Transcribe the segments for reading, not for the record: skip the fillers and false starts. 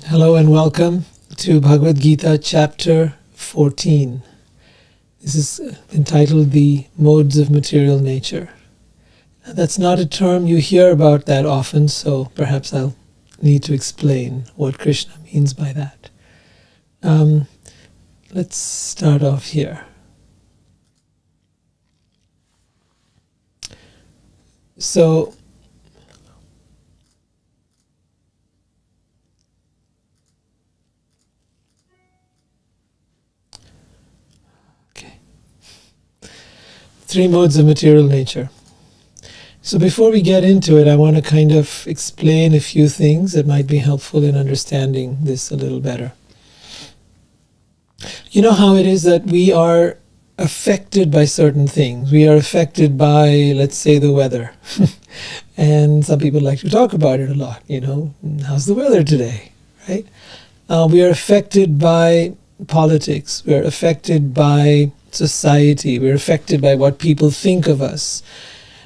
Hello and welcome to Bhagavad Gita chapter 14. This is entitled The Modes of Material Nature. Now, that's not a term you hear about that often, so perhaps I'll need to explain what Krishna means by that. Let's start off here. So, three modes of material nature. So before we get into it, I want to kind of explain a few things that might be helpful in understanding this a little better. You know how it is that we are affected by certain things. We are affected by, let's say, the weather. And some people like to talk about it a lot, how's the weather today, right? We are affected by politics. We are affected by society. We're affected by what people think of us.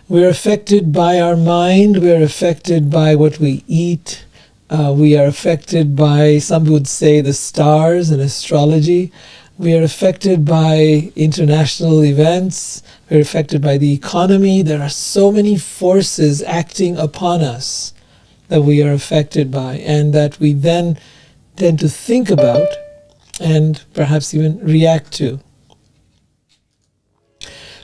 We're affected by our mind. We're affected by what we eat. We are affected by, some would say, the stars and astrology. We are affected by international events. We're affected by the economy. There are so many forces acting upon us that we are affected by, and that we then tend to think about and perhaps even react to.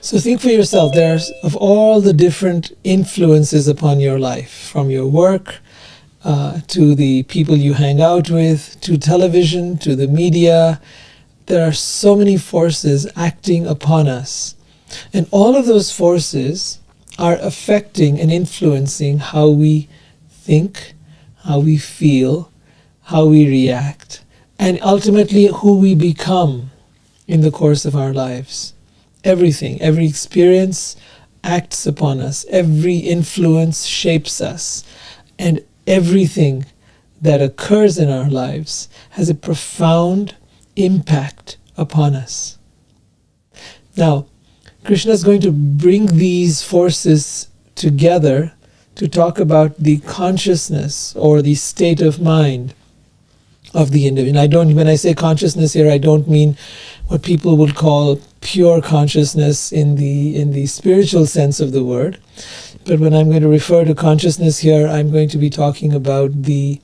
So think for yourself, there's of all the different influences upon your life, from your work to the people you hang out with, to television, to the media. There are so many forces acting upon us. And all of those forces are affecting and influencing how we think, how we feel, how we react, and ultimately who we become in the course of our lives. Everything, every experience acts upon us. Every influence shapes us. And everything that occurs in our lives has a profound impact upon us. Now, Krishna is going to bring these forces together to talk about the consciousness or the state of mind of the individual. When I say consciousness here, I don't mean what people would call pure consciousness in the spiritual sense of the word. But when I'm going to refer to consciousness here, I'm going to be talking about the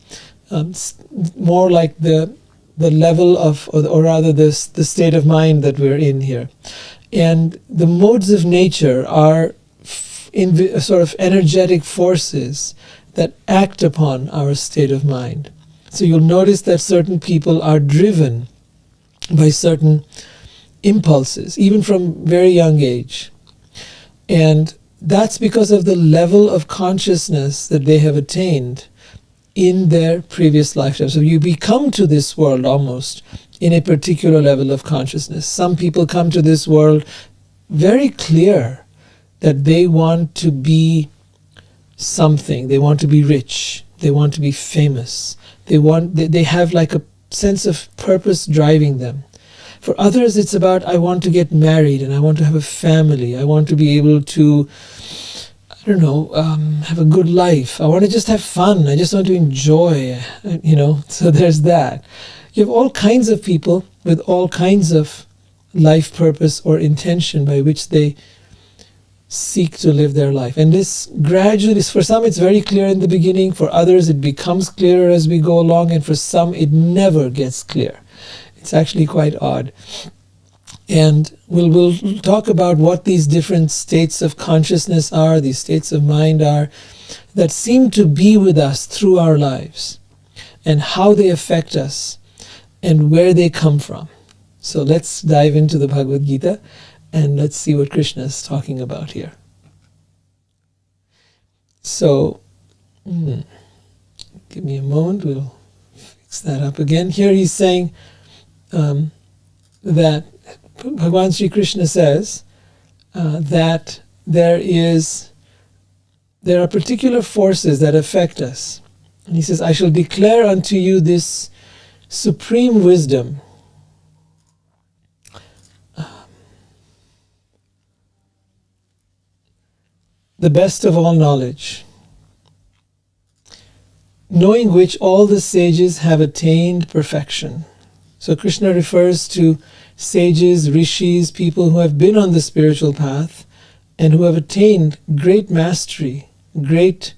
more like the level of, or rather the state of mind that we're in here. And the modes of nature are sort of energetic forces that act upon our state of mind. So you'll notice that certain people are driven by certain impulses, even from very young age. And that's because of the level of consciousness that they have attained in their previous lifetime. So you become to this world almost in a particular level of consciousness. Some people come to this world very clear that they want to be something. They want to be rich. They want to be famous. They have like a sense of purpose driving them. For others, it's about, I want to get married and I want to have a family. I want to be able to, have a good life. I want to just have fun. I just want to enjoy, so there's that. You have all kinds of people with all kinds of life purpose or intention by which they seek to live their life. And this gradually, for some it's very clear in the beginning, for others it becomes clearer as we go along, and for some it never gets clear. It's actually quite odd. And we'll talk about what these different states of consciousness are, these states of mind are, that seem to be with us through our lives, and how they affect us, and where they come from. So let's dive into the Bhagavad Gita, and let's see what Krishna is talking about here. So, give me a moment, we'll fix that up again. Here he's saying that Bhagavan Sri Krishna says that there are particular forces that affect us. And he says, I shall declare unto you this supreme wisdom, the best of all knowledge. knowing which all the sages have attained perfection. So Krishna refers to sages, rishis, people who have been on the spiritual path and who have attained great mastery, great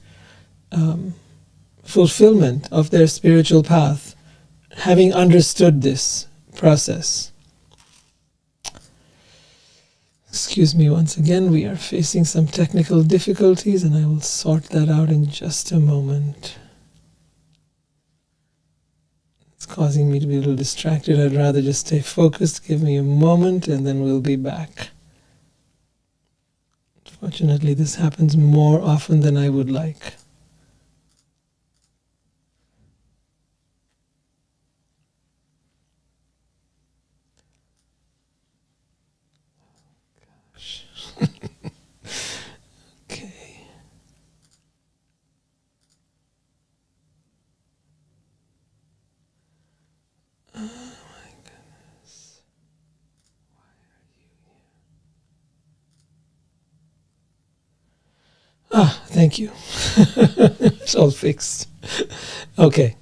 fulfillment of their spiritual path, having understood this process. Excuse me once again, we are facing some technical difficulties and I will sort that out in just a moment. It's causing me to be a little distracted. I'd rather just stay focused. Give me a moment and then we'll be back. Fortunately, this happens more often than I would like. Okay. Oh my goodness. Why are you here? Thank you. It's all fixed. Okay.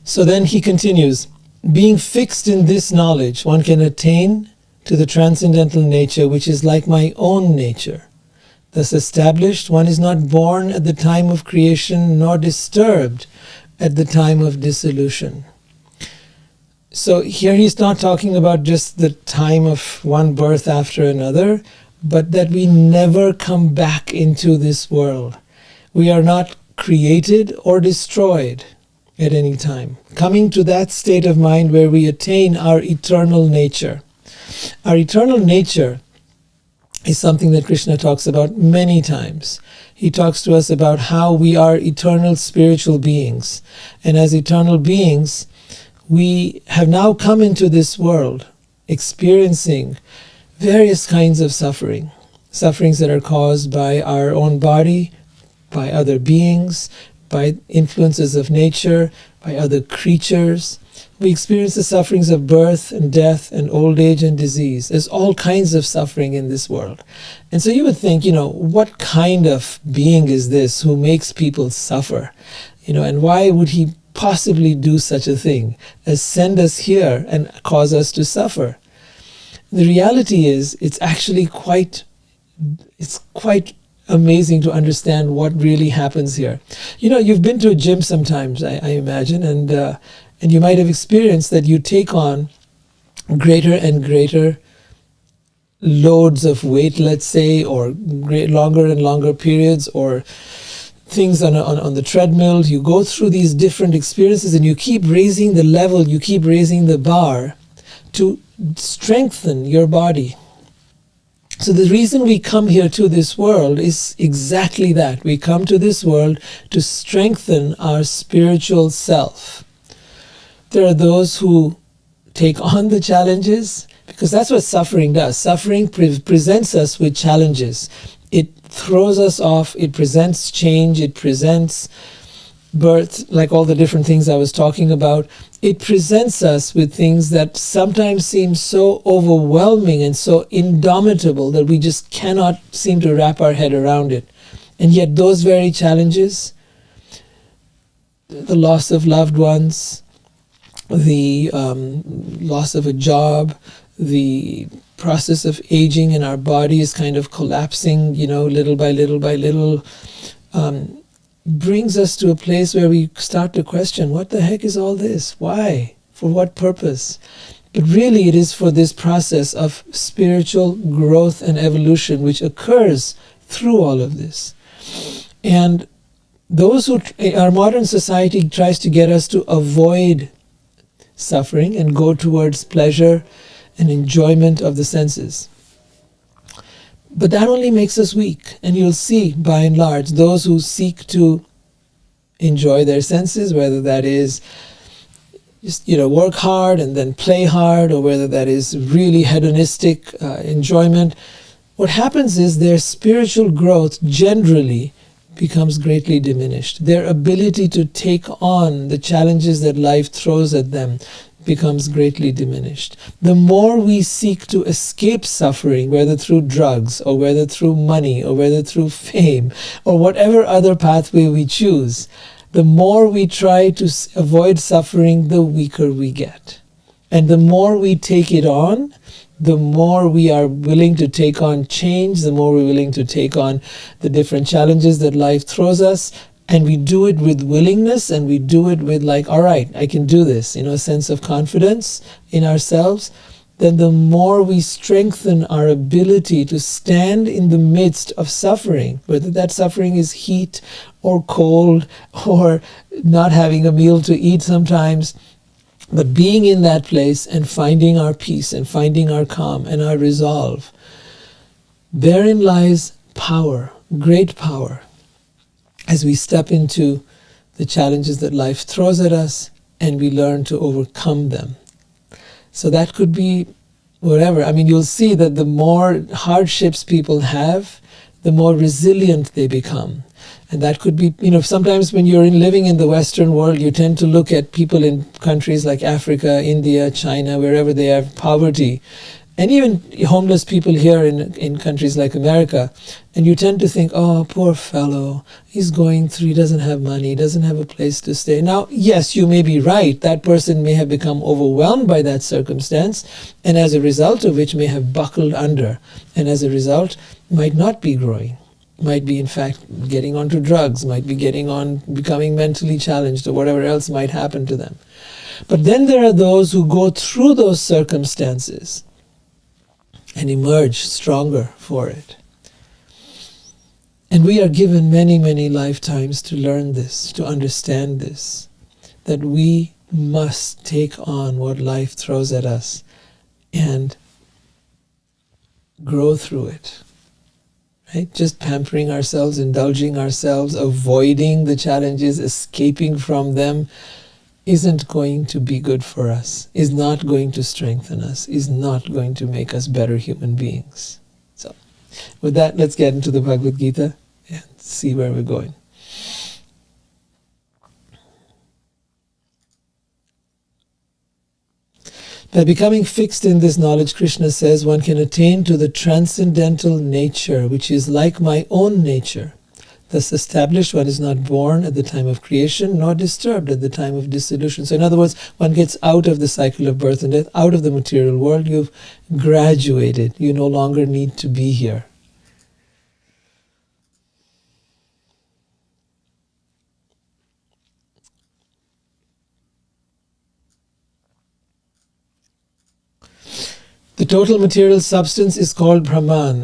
So then he continues, being fixed in this knowledge, one can attain to the transcendental nature which is like my own nature. Thus established, one is not born at the time of creation nor disturbed at the time of dissolution. So here he's not talking about just the time of one birth after another, but that we never come back into this world. We are not created or destroyed at any time. Coming to that state of mind where we attain our eternal nature. Our eternal nature is something that Krishna talks about many times. He talks to us about how we are eternal spiritual beings. And as eternal beings, we have now come into this world experiencing various kinds of suffering. Sufferings that are caused by our own body, by other beings, by influences of nature, by other creatures. We experience the sufferings of birth and death and old age and disease. There's all kinds of suffering in this world. And so you would think, what kind of being is this who makes people suffer? And why would he possibly do such a thing as send us here and cause us to suffer? The reality is, it's actually quite amazing to understand what really happens here. You've been to a gym sometimes, I imagine, and you might have experienced that you take on greater and greater loads of weight, let's say, or longer and longer periods, or things on the treadmill. You go through these different experiences and you keep raising the level, you keep raising the bar to strengthen your body. So the reason we come here to this world is exactly that. We come to this world to strengthen our spiritual self. There are those who take on the challenges, because that's what suffering does. Suffering presents us with challenges. It throws us off, it presents change, it presents birth, like all the different things I was talking about. It presents us with things that sometimes seem so overwhelming and so indomitable that we just cannot seem to wrap our head around it. And yet those very challenges, the loss of loved ones, the loss of a job, the process of aging in our body is kind of collapsing, little by little by little, brings us to a place where we start to question, what the heck is all this? Why? For what purpose? But really it is for this process of spiritual growth and evolution which occurs through all of this. And our modern society tries to get us to avoid suffering and go towards pleasure and enjoyment of the senses. But that only makes us weak. And you'll see, by and large, those who seek to enjoy their senses, whether that is just, work hard and then play hard, or whether that is really hedonistic enjoyment, what happens is their spiritual growth generally becomes greatly diminished. Their ability to take on the challenges that life throws at them becomes greatly diminished. The more we seek to escape suffering, whether through drugs, or whether through money, or whether through fame, or whatever other pathway we choose, the more we try to avoid suffering, the weaker we get. And the more we take it on, the more we are willing to take on change, the more we're willing to take on the different challenges that life throws us. And we do it with willingness, and we do it with like, all right, I can do this, a sense of confidence in ourselves. Then the more we strengthen our ability to stand in the midst of suffering, whether that suffering is heat or cold or not having a meal to eat sometimes, but being in that place and finding our peace and finding our calm and our resolve. Therein lies power, great power, as we step into the challenges that life throws at us and we learn to overcome them. So that could be whatever. I mean, you'll see that the more hardships people have, the more resilient they become. And that could be, sometimes when you're living in the Western world, you tend to look at people in countries like Africa, India, China, wherever they have poverty, and even homeless people here in countries like America, and you tend to think, oh, poor fellow, he's going through, he doesn't have money, he doesn't have a place to stay. Now, yes, you may be right. That person may have become overwhelmed by that circumstance, and as a result of which may have buckled under, and as a result might not be growing, might be in fact getting onto drugs, might be becoming mentally challenged, or whatever else might happen to them. But then there are those who go through those circumstances and emerge stronger for it. And we are given many, many lifetimes to learn this, to understand this, that we must take on what life throws at us and grow through it. Right? Just pampering ourselves, indulging ourselves, avoiding the challenges, escaping from them, isn't going to be good for us, is not going to strengthen us, is not going to make us better human beings. So, with that, let's get into the Bhagavad Gita and see where we're going. By becoming fixed in this knowledge, Krishna says, one can attain to the transcendental nature, which is like my own nature. Thus established, one is not born at the time of creation, nor disturbed at the time of dissolution. So in other words, one gets out of the cycle of birth and death, out of the material world. You've graduated. You no longer need to be here. The total material substance is called Brahman,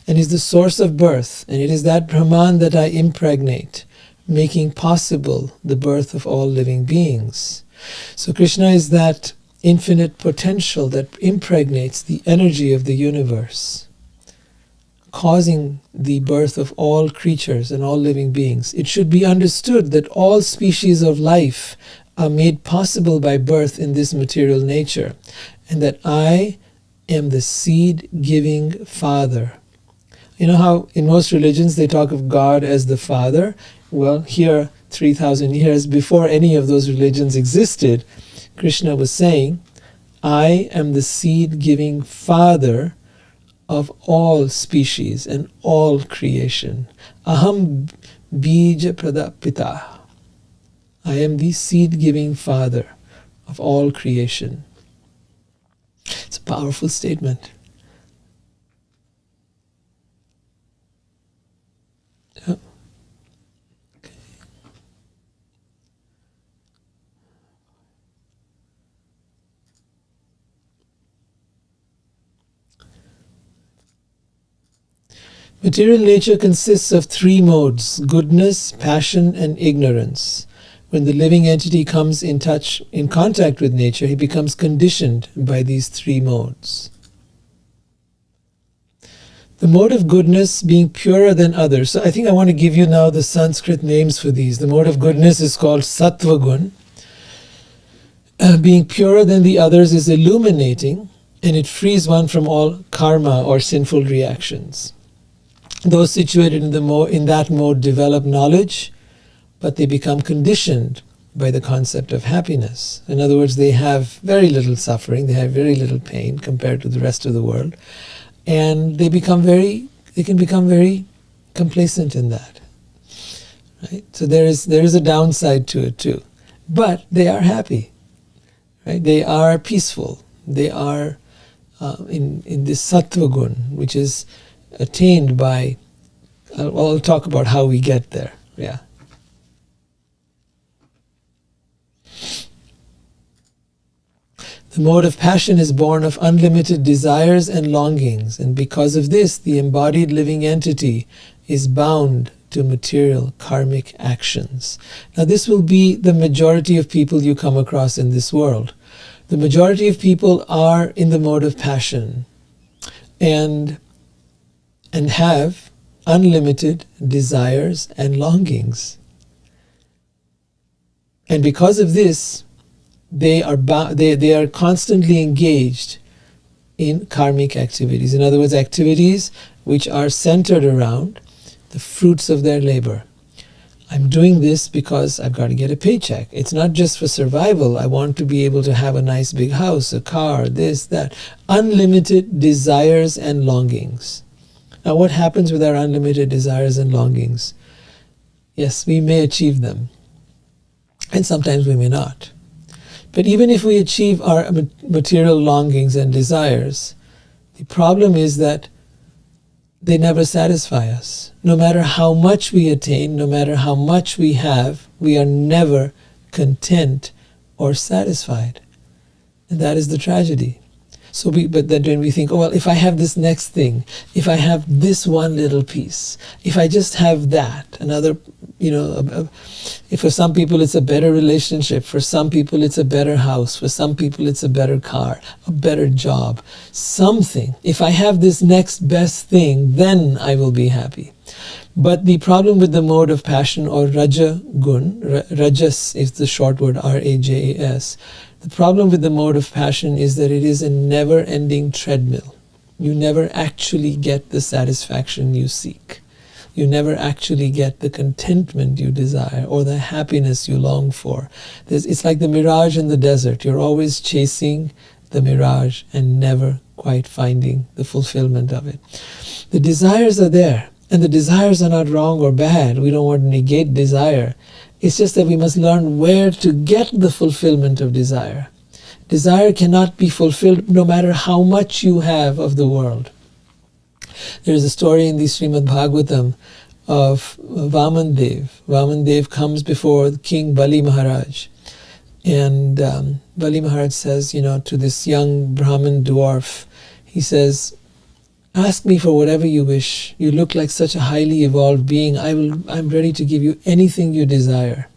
and is the source of birth, and it is that Brahman that I impregnate, making possible the birth of all living beings. So Krishna is that infinite potential that impregnates the energy of the universe, causing the birth of all creatures and all living beings. It should be understood that all species of life are made possible by birth in this material nature, and that I am the seed-giving Father. You know how in most religions they talk of God as the Father? Well, here, 3,000 years before any of those religions existed, Krishna was saying, I am the seed-giving Father of all species and all creation. Aham bija pradapita. I am the seed-giving Father of all creation. It's a powerful statement. Yeah. Okay. Material nature consists of three modes: goodness, passion, and ignorance. When the living entity comes in contact with nature, he becomes conditioned by these three modes. The mode of goodness being purer than others. So I think I want to give you now the Sanskrit names for these. The mode of goodness is called satva gun. Being purer than the others is illuminating, and it frees one from all karma or sinful reactions. Those situated in that mode develop knowledge, but they become conditioned by the concept of happiness. In other words, they have very little suffering, they have very little pain compared to the rest of the world, and they can become very complacent in that. right? So there is a downside to it too. But they are happy, right? They are peaceful. They are in this satva gun, which is attained by, I'll talk about how we get there. Yeah. The mode of passion is born of unlimited desires and longings, and because of this, the embodied living entity is bound to material karmic actions. Now, this will be the majority of people you come across in this world. The majority of people are in the mode of passion and have unlimited desires and longings. And because of this, they are constantly engaged in karmic activities. In other words, activities which are centered around the fruits of their labor. I'm doing this because I've got to get a paycheck. It's not just for survival. I want to be able to have a nice big house, a car, this, that. Unlimited desires and longings. Now, what happens with our unlimited desires and longings? Yes, we may achieve them, and sometimes we may not. But even if we achieve our material longings and desires, the problem is that they never satisfy us. No matter how much we attain, no matter how much we have, we are never content or satisfied. And that is the tragedy. But then when we think, oh, well, if I have this next thing, if I have this one little piece, if I just have that, another, if for some people it's a better relationship, for some people it's a better house, for some people it's a better car, a better job, something. If I have this next best thing, then I will be happy. But the problem with the mode of passion, or Raja Gun, Rajas is the short word, R-A-J-A-S, the problem with the mode of passion is that it is a never-ending treadmill. You never actually get the satisfaction you seek. You never actually get the contentment you desire or the happiness you long for. It's like the mirage in the desert. You're always chasing the mirage and never quite finding the fulfillment of it. The desires are there, and the desires are not wrong or bad. We don't want to negate desire. It's just that we must learn where to get the fulfillment of desire. Desire cannot be fulfilled no matter how much you have of the world. There is a story in the Srimad Bhagavatam of Vamandev. Vamandev comes before King Bali Maharaj. And Bali Maharaj says, to this young Brahmin dwarf, he says, ask me for whatever you wish. You look like such a highly evolved being. I'm ready to give you anything you desire.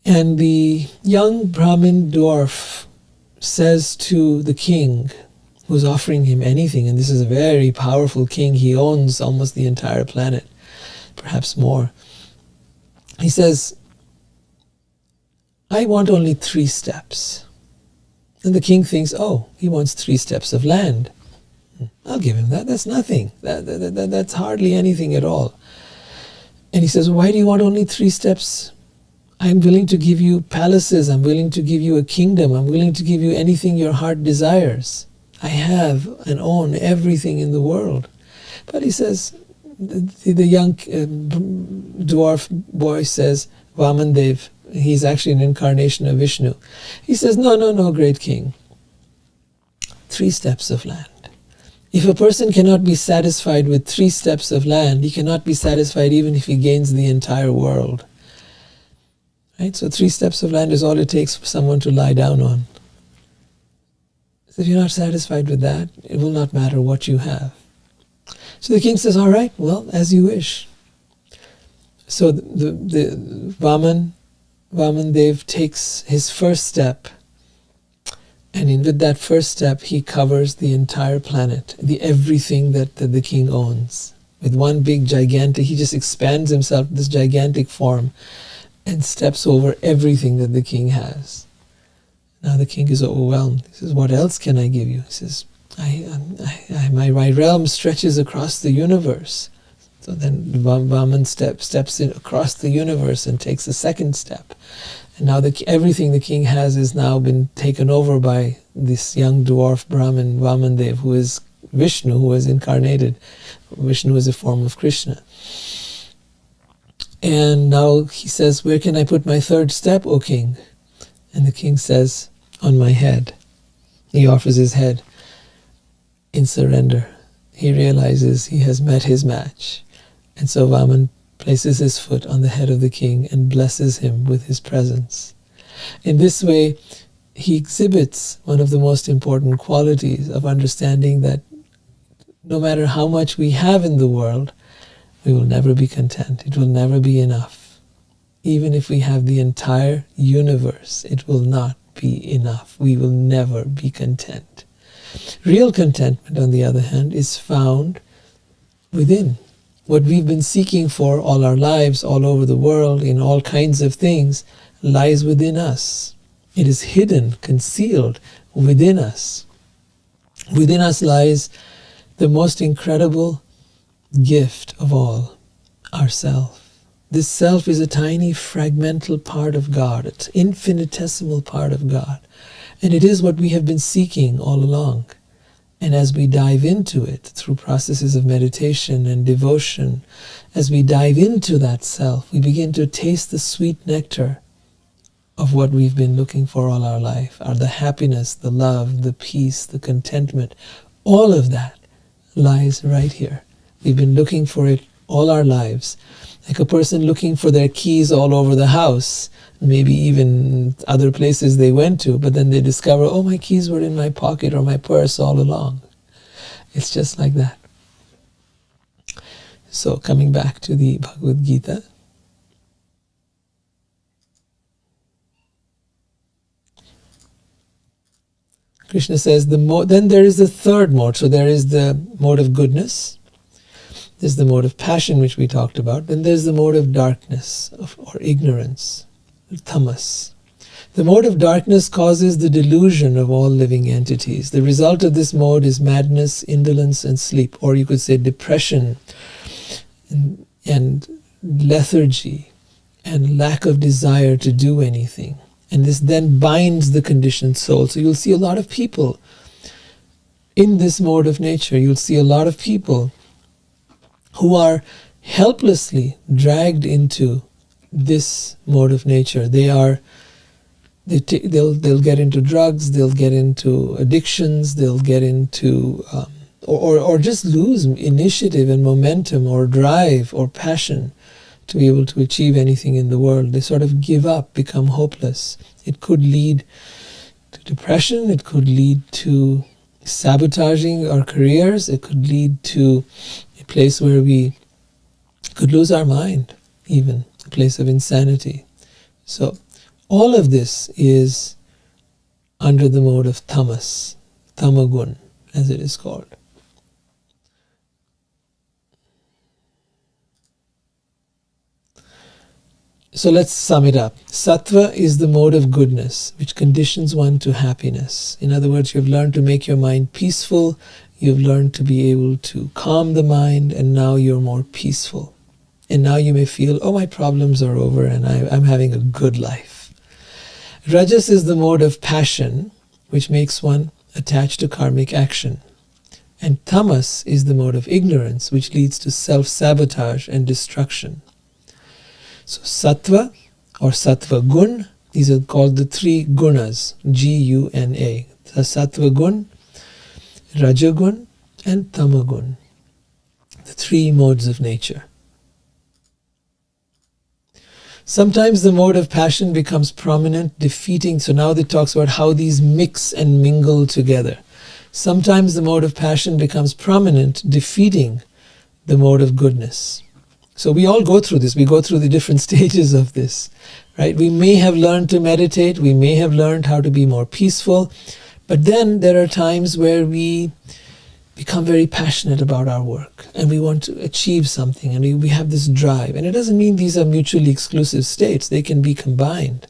And the young Brahmin dwarf says to the king, who's offering him anything, and this is a very powerful king, he owns almost the entire planet, perhaps more. He says, I want only 3 steps. And the king thinks, oh, he wants 3 steps of land. I'll give him that. That's nothing. That's hardly anything at all. And he says, why do you want only 3 steps? I'm willing to give you palaces. I'm willing to give you a kingdom. I'm willing to give you anything your heart desires. I have and own everything in the world. But he says, the young dwarf boy says, Vamandev, he's actually an incarnation of Vishnu. He says, no, great king. 3 steps of land. If a person cannot be satisfied with 3 steps of land, he cannot be satisfied even if he gains the entire world. Right? So 3 steps of land is all it takes for someone to lie down on. So if you're not satisfied with that, it will not matter what you have. So the king says, all right, well, as you wish. So the Vamandev takes his first step, and with that first step, he covers the entire planet, everything that the king owns. With one big gigantic, he just expands himself in this gigantic form and steps over everything that the king has. Now the king is overwhelmed. He says, what else can I give you? He says, my realm stretches across the universe. So then Vaman steps in across the universe and takes a second step. And now everything the king has is now been taken over by this young dwarf Brahmin, Vamandev, who is Vishnu, who is incarnated. Vishnu is a form of Krishna. And now he says, where can I put my third step, O king? And the king says, on my head. He offers his head in surrender. He realizes he has met his match. And so Vaman places his foot on the head of the king and blesses him with his presence. In this way, he exhibits one of the most important qualities of understanding that no matter how much we have in the world, we will never be content. It will never be enough. Even if we have the entire universe, it will not be enough. We will never be content. Real contentment, on the other hand, is found within. What we've been seeking for all our lives, all over the world, in all kinds of things, lies within us. It is hidden, concealed within us. Within us lies the most incredible gift of all, ourself. This self is a tiny fragmental part of God, an infinitesimal part of God. And it is what we have been seeking all along. And as we dive into it through processes of meditation and devotion, as we dive into that self, we begin to taste the sweet nectar of what we've been looking for all our life, are the happiness, the love, the peace, the contentment. All of that lies right here. We've been looking for it all our lives. Like a person looking for their keys all over the house, maybe even other places they went to, but then they discover, oh, my keys were in my pocket or my purse all along. It's just like that. So coming back to the Bhagavad Gita, Krishna says, then there is the third mode. So there is the mode of goodness, there's the mode of passion, which we talked about, then there's the mode of darkness or ignorance, tamas. The mode of darkness causes the delusion of all living entities. The result of this mode is madness, indolence, and sleep, or you could say depression and lethargy and lack of desire to do anything. And this then binds the conditioned soul. So you'll see a lot of people in this mode of nature. You'll see a lot of people who are helplessly dragged into this mode of nature. They'll get into drugs, they'll get into addictions, they'll get into or just lose initiative and momentum or drive or passion to be able to achieve anything in the world. They sort of give up, become hopeless. It could lead to depression, it could lead to sabotaging our careers, it could lead to a place where we could lose our mind, even a place of insanity. So all of this is under the mode of tamas, tamagun, as it is called. So let's sum it up. Satva is the mode of goodness, which conditions one to happiness. In other words, you've learned to make your mind peaceful, you've learned to be able to calm the mind, and now you're more peaceful. And now you may feel, oh, my problems are over and I'm having a good life. Rajas is the mode of passion, which makes one attached to karmic action. And tamas is the mode of ignorance, which leads to self-sabotage and destruction. So sattva or sattva gun, these are called the three gunas, G-U-N-A. The sattva gun, rajagun, and tamagun, the three modes of nature. Sometimes the mode of passion becomes prominent, defeating. So now it talks about how these mix and mingle together. Sometimes the mode of passion becomes prominent, defeating the mode of goodness. So we all go through this. We go through the different stages of this, right? We may have learned to meditate. We may have learned how to be more peaceful. But then there are times where we become very passionate about our work and we want to achieve something and we have this drive. And it doesn't mean these are mutually exclusive states. They can be combined.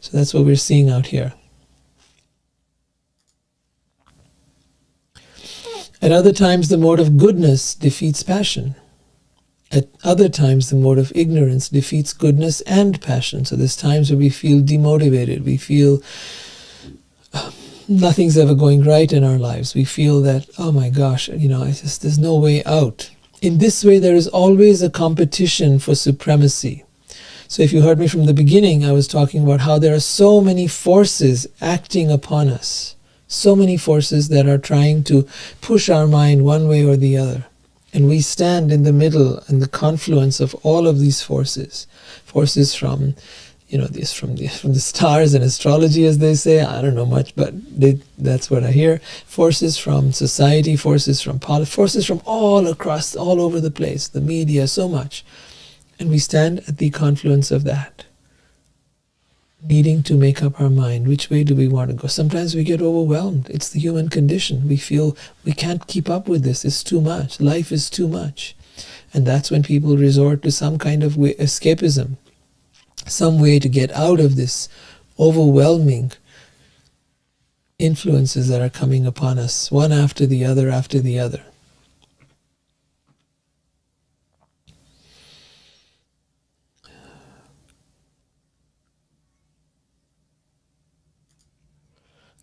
So that's what we're seeing out here. At other times, the mode of goodness defeats passion. At other times, the mode of ignorance defeats goodness and passion. So there's times where we feel demotivated. We feel nothing's ever going right in our lives. We feel that, oh my gosh, there's no way out. In this way, there is always a competition for supremacy. So if you heard me from the beginning, I was talking about how there are so many forces acting upon us, so many forces that are trying to push our mind one way or the other. And we stand in the middle, in the confluence of all of these forces. Forces from, from the stars and astrology, as they say. I don't know much, but that's what I hear. Forces from society, forces from politics, forces from all over the place, the media, so much. And we stand at the confluence of that, needing to make up our mind. Which way do we want to go? Sometimes we get overwhelmed. It's the human condition. We feel we can't keep up with this. It's too much. Life is too much. And that's when people resort to some kind of escapism, some way to get out of this overwhelming influences that are coming upon us, one after the other after the other.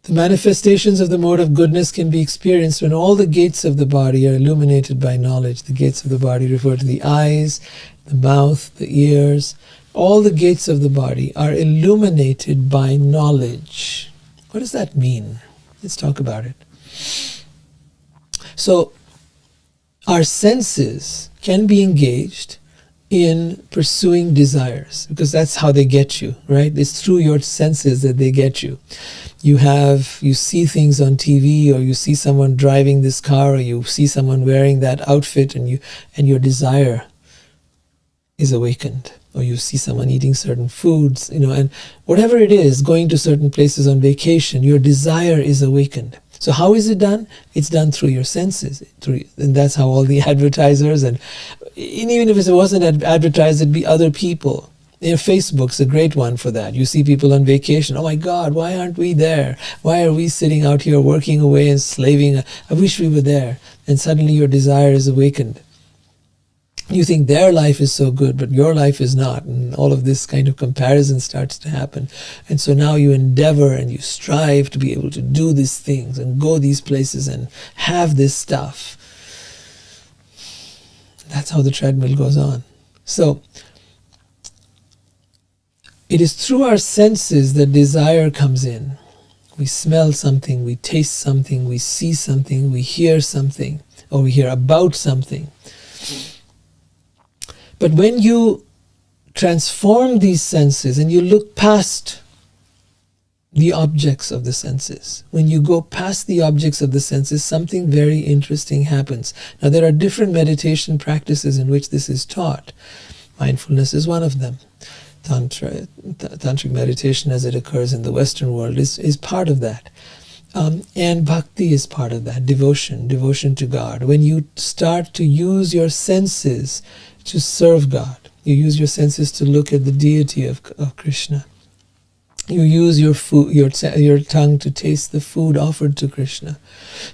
The manifestations of the mode of goodness can be experienced when all the gates of the body are illuminated by knowledge. The gates of the body refer to the eyes, the mouth, the ears. All the gates of the body are illuminated by knowledge. What does that mean? Let's talk about it. So, our senses can be engaged in pursuing desires, because that's how they get you, right? It's through your senses that they get you. You see things on TV, or you see someone driving this car, or you see someone wearing that outfit, and your desire is awakened. Or you see someone eating certain foods, and whatever it is, going to certain places on vacation, your desire is awakened. So how is it done? It's done through your senses. And that's how all the advertisers, and even if it wasn't advertised, it'd be other people. Facebook's a great one for that. You see people on vacation. Oh my God, why aren't we there? Why are we sitting out here working away and slaving? I wish we were there. And suddenly your desire is awakened. You think their life is so good, but your life is not. And all of this kind of comparison starts to happen. And so now you endeavor and you strive to be able to do these things and go these places and have this stuff. That's how the treadmill goes on. So it is through our senses that desire comes in. We smell something, we taste something, we see something, we hear something, or we hear about something. But when you transform these senses and you look past the objects of the senses, when you go past the objects of the senses, something very interesting happens. Now, there are different meditation practices in which this is taught. Mindfulness is one of them. Tantric meditation, as it occurs in the Western world, is part of that. And bhakti is part of that, devotion to God. When you start to use your senses to serve God, you use your senses to look at the deity of Krishna. You use your tongue to taste the food offered to Krishna.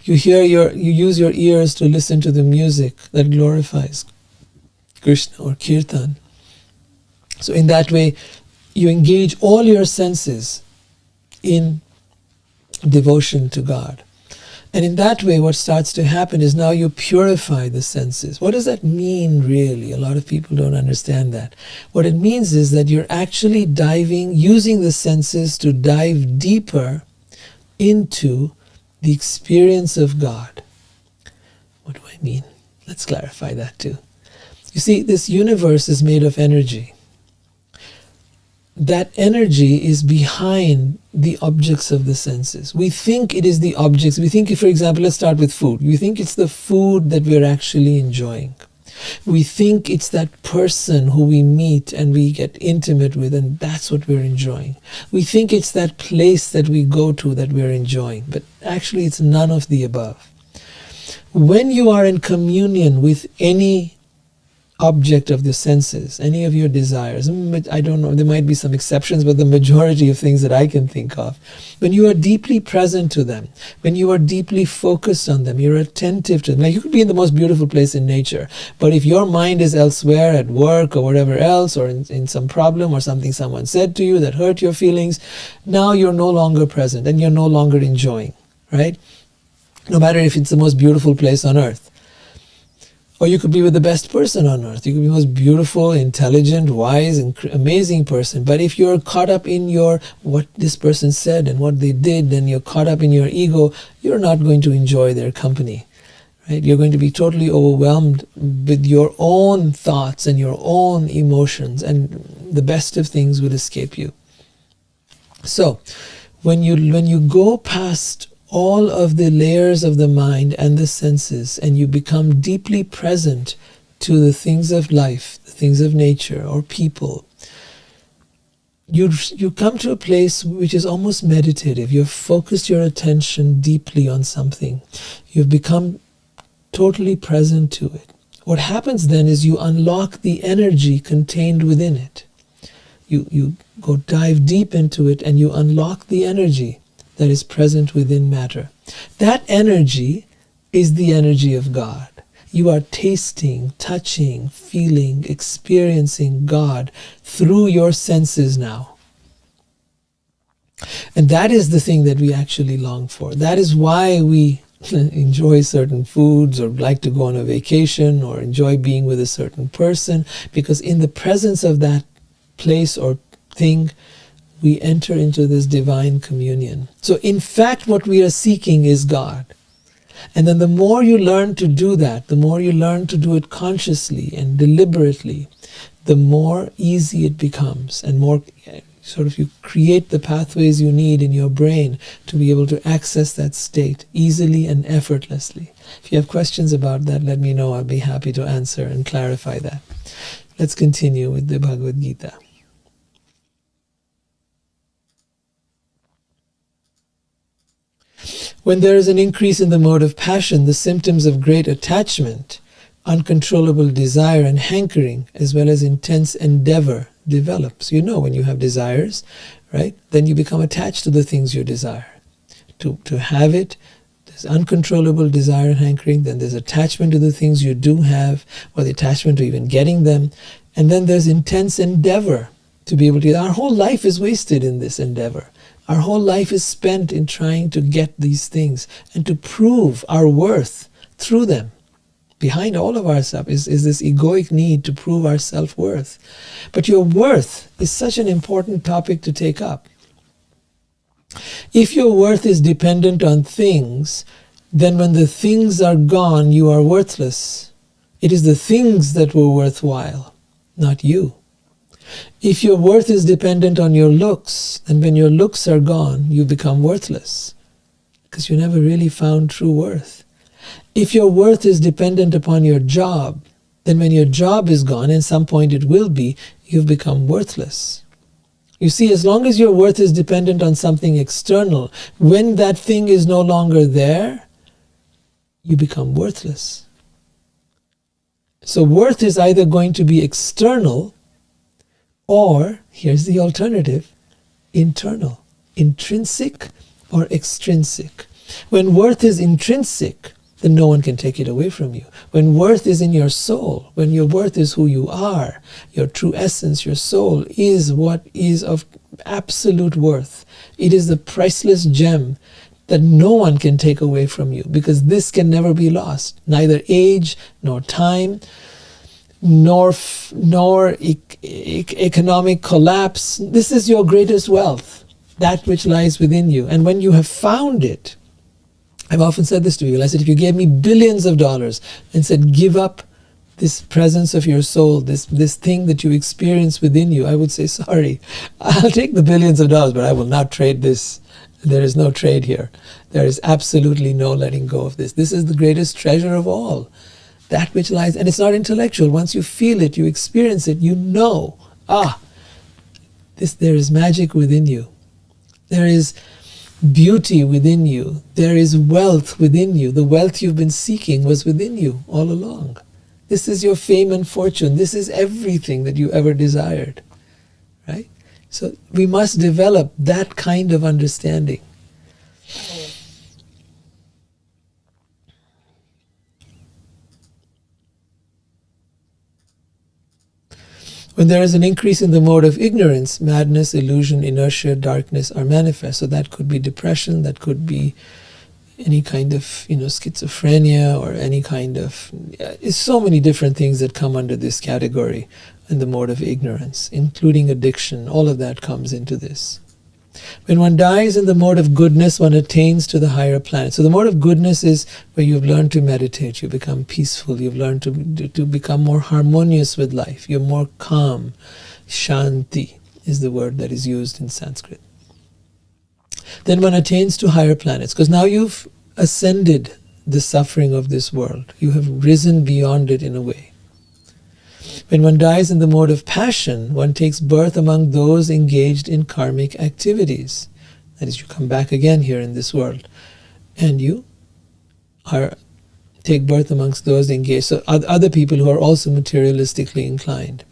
You use your ears to listen to the music that glorifies Krishna, or kirtan. So in that way, you engage all your senses in devotion to God. And in that way, what starts to happen is now you purify the senses. What does that mean, really? A lot of people don't understand that. What it means is that you're actually using the senses to dive deeper into the experience of God. What do I mean? Let's clarify that too. You see, this universe is made of energy. That energy is behind the objects of the senses. We think it is the objects. We think, for example, let's start with food. We think it's the food that we're actually enjoying. We think it's that person who we meet and we get intimate with, and that's what we're enjoying. We think it's that place that we go to that we're enjoying, but actually it's none of the above. When you are in communion with any object of the senses, any of your desires, I don't know, there might be some exceptions, but the majority of things that I can think of, when you are deeply present to them, when you are deeply focused on them, you're attentive to them. Like, you could be in the most beautiful place in nature, but if your mind is elsewhere, at work or whatever else, or in some problem or something someone said to you that hurt your feelings, now you're no longer present and you're no longer enjoying, right? No matter if it's the most beautiful place on earth. Or you could be with the best person on earth. You could be the most beautiful, intelligent, wise, and amazing person. But if you're caught up in what this person said and what they did, and you're caught up in your ego, you're not going to enjoy their company. Right? You're going to be totally overwhelmed with your own thoughts and your own emotions, and the best of things will escape you. So, when you go past all of the layers of the mind and the senses, and you become deeply present to the things of life, the things of nature or people, you come to a place which is almost meditative. You've focused your attention deeply on something. You've become totally present to it. What happens then is you unlock the energy contained within it. You go dive deep into it, and you unlock the energy that is present within matter. That energy is the energy of God. You are tasting, touching, feeling, experiencing God through your senses now. And that is the thing that we actually long for. That is why we enjoy certain foods, or like to go on a vacation, or enjoy being with a certain person, because in the presence of that place or thing, we enter into this divine communion. So in fact, what we are seeking is God. And then the more you learn to do that, the more you learn to do it consciously and deliberately, the more easy it becomes, and more sort of you create the pathways you need in your brain to be able to access that state easily and effortlessly. If you have questions about that, let me know. I'll be happy to answer and clarify that. Let's continue with the Bhagavad Gita. When there is an increase in the mode of passion, the symptoms of great attachment, uncontrollable desire and hankering, as well as intense endeavor develops. You know, when you have desires, right, then you become attached to the things you desire. To have it, there's uncontrollable desire and hankering, then there's attachment to the things you do have, or the attachment to even getting them, and then there's intense endeavor to be able to. Our whole life is wasted in this endeavor. Our whole life is spent in trying to get these things and to prove our worth through them. Behind all of our stuff is this egoic need to prove our self-worth. But your worth is such an important topic to take up. If your worth is dependent on things, then when the things are gone, you are worthless. It is the things that were worthwhile, not you. If your worth is dependent on your looks, then when your looks are gone, you become worthless, because you never really found true worth. If your worth is dependent upon your job, then when your job is gone, and at some point it will be, you've become worthless. You see, as long as your worth is dependent on something external, when that thing is no longer there, you become worthless. So worth is either going to be external, or, here's the alternative, internal, intrinsic or extrinsic. When worth is intrinsic, then no one can take it away from you. When worth is in your soul, when your worth is who you are, your true essence, your soul is what is of absolute worth. It is the priceless gem that no one can take away from you, because this can never be lost. Neither age, nor time, nor economic collapse. This is your greatest wealth, that which lies within you. And when you have found it, I've often said this to people. I said, if you gave me billions of dollars and said, give up this presence of your soul, this thing that you experience within you, I would say, sorry, I'll take the billions of dollars, but I will not trade this. There is no trade here. There is absolutely no letting go of this. This is the greatest treasure of all. That which lies, and it's not intellectual. Once you feel it, you experience it, you know, there is magic within you. There is beauty within you. There is wealth within you. The wealth you've been seeking was within you all along. This is your fame and fortune. This is everything that you ever desired, right? So we must develop that kind of understanding. When there is an increase in the mode of ignorance, madness, illusion, inertia, darkness are manifest. So that could be depression, that could be any kind of schizophrenia or any kind of so many different things that come under this category in the mode of ignorance, including addiction. All of that comes into this. When one dies in the mode of goodness, one attains to the higher planet. So the mode of goodness is where you've learned to meditate, you become peaceful, you've learned to become more harmonious with life, you're more calm. Shanti is the word that is used in Sanskrit. Then one attains to higher planets, because now you've ascended the suffering of this world. You have risen beyond it in a way. When one dies in the mode of passion, one takes birth among those engaged in karmic activities. That is, you come back again here in this world, and you take birth amongst those engaged, so other people who are also materialistically inclined.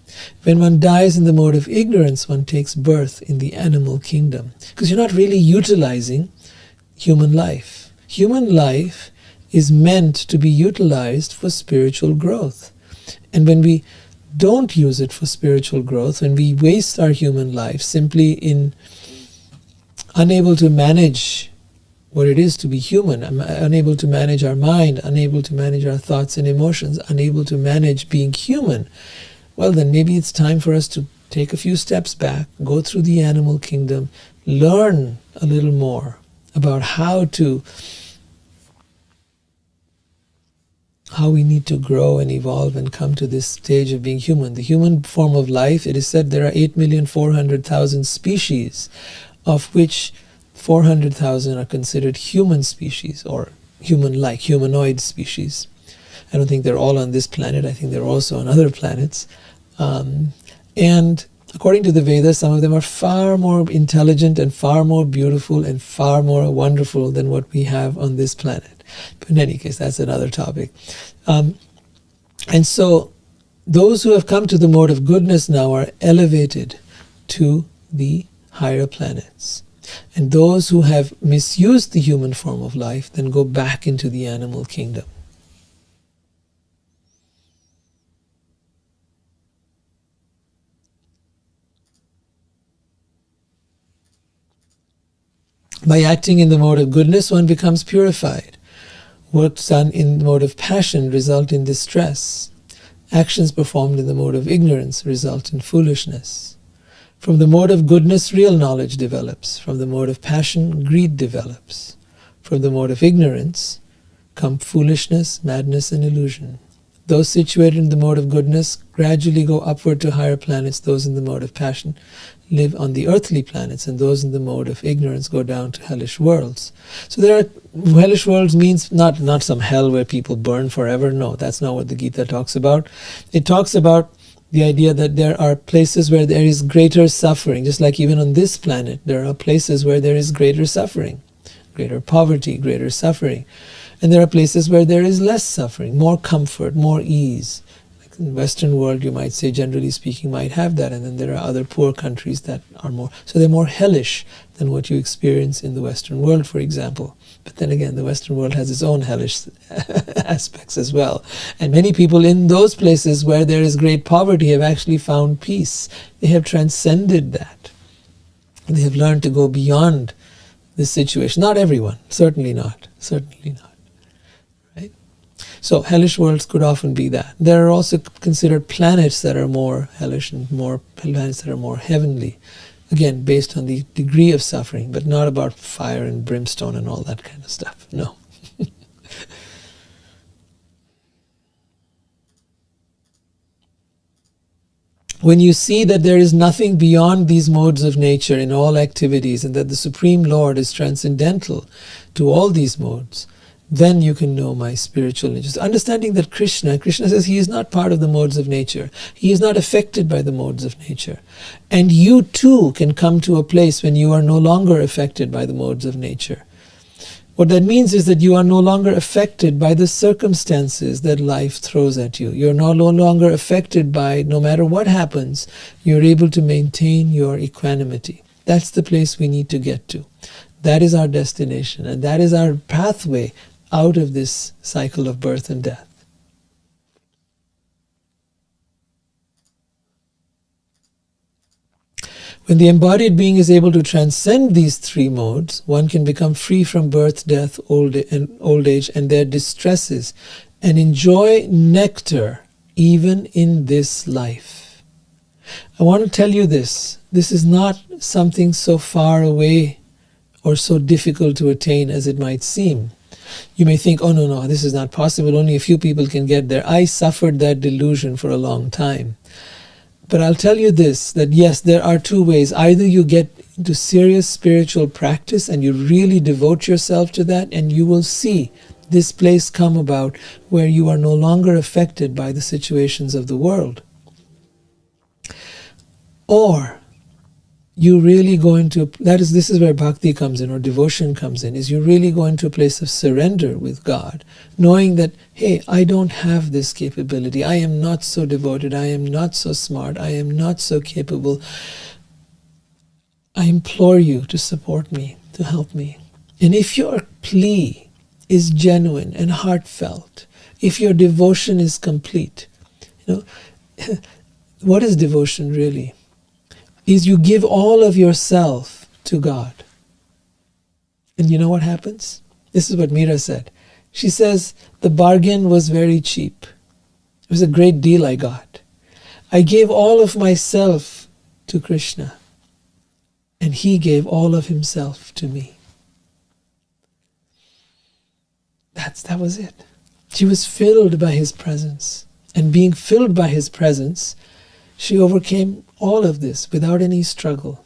When one dies in the mode of ignorance, one takes birth in the animal kingdom, because you're not really utilizing human life. Human life is meant to be utilized for spiritual growth. And when we don't use it for spiritual growth, when we waste our human life simply in unable to manage what it is to be human, unable to manage our mind, unable to manage our thoughts and emotions, unable to manage being human, well, then maybe it's time for us to take a few steps back, go through the animal kingdom, learn a little more about how we need to grow and evolve and come to this stage of being human. The human form of life, it is said there are 8,400,000 species, of which 400,000 are considered human species, or human-like, humanoid species. I don't think they're all on this planet. I think they're also on other planets. And according to the Vedas, some of them are far more intelligent and far more beautiful and far more wonderful than what we have on this planet. But in any case, that's another topic. And so those who have come to the mode of goodness now are elevated to the higher planets. And those who have misused the human form of life then go back into the animal kingdom. By acting in the mode of goodness, one becomes purified. Works done in the mode of passion result in distress. Actions performed in the mode of ignorance result in foolishness. From the mode of goodness, real knowledge develops. From the mode of passion, greed develops. From the mode of ignorance come foolishness, madness, and illusion. Those situated in the mode of goodness gradually go upward to higher planets. Those in the mode of passion live on the earthly planets, and those in the mode of ignorance go down to hellish worlds. So there are hellish worlds means not some hell where people burn forever. No, that's not what the Gita talks about. It talks about the idea that there are places where there is greater suffering, just like even on this planet, there are places where there is greater suffering, greater poverty, greater suffering. And there are places where there is less suffering, more comfort, more ease. Like in the Western world, you might say, generally speaking, might have that. And then there are other poor countries that are more, so they're more hellish than what you experience in the Western world, for example. But then again, the Western world has its own hellish aspects as well. And many people in those places where there is great poverty have actually found peace. They have transcended that. They have learned to go beyond this situation. Not everyone, certainly not. Right? So hellish worlds could often be that. There are also considered planets that are more hellish and more planets that are more heavenly. Again, based on the degree of suffering, but not about fire and brimstone and all that kind of stuff. No. When you see that there is nothing beyond these modes of nature in all activities, and that the Supreme Lord is transcendental to all these modes, then you can know my spiritual nature. Understanding that Krishna says he is not part of the modes of nature. He is not affected by the modes of nature. And you too can come to a place when you are no longer affected by the modes of nature. What that means is that you are no longer affected by the circumstances that life throws at you. You're no longer affected by, no matter what happens, you're able to maintain your equanimity. That's the place we need to get to. That is our destination, and that is our pathway out of this cycle of birth and death. When the embodied being is able to transcend these three modes, one can become free from birth, death, old age, and their distresses, and enjoy nectar even in this life. I want to tell you this. This is not something so far away or so difficult to attain as it might seem. You may think, oh no, this is not possible. Only a few people can get there. I suffered that delusion for a long time. But I'll tell you this, that yes, there are two ways. Either you get into serious spiritual practice and you really devote yourself to that, and you will see this place come about where you are no longer affected by the situations of the world. Or you really go into, this is where bhakti comes in, or devotion comes in, is you really go into a place of surrender with God, knowing that, hey, I don't have this capability, I am not so devoted, I am not so smart, I am not so capable. I implore you to support me, to help me. And if your plea is genuine and heartfelt, if your devotion is complete, what is devotion really? Is you give all of yourself to God. And you know what happens? This is what Meera said. She says, the bargain was very cheap. It was a great deal I got. I gave all of myself to Krishna, and he gave all of himself to me. That was it. She was filled by his presence. And being filled by his presence, she overcame all of this without any struggle.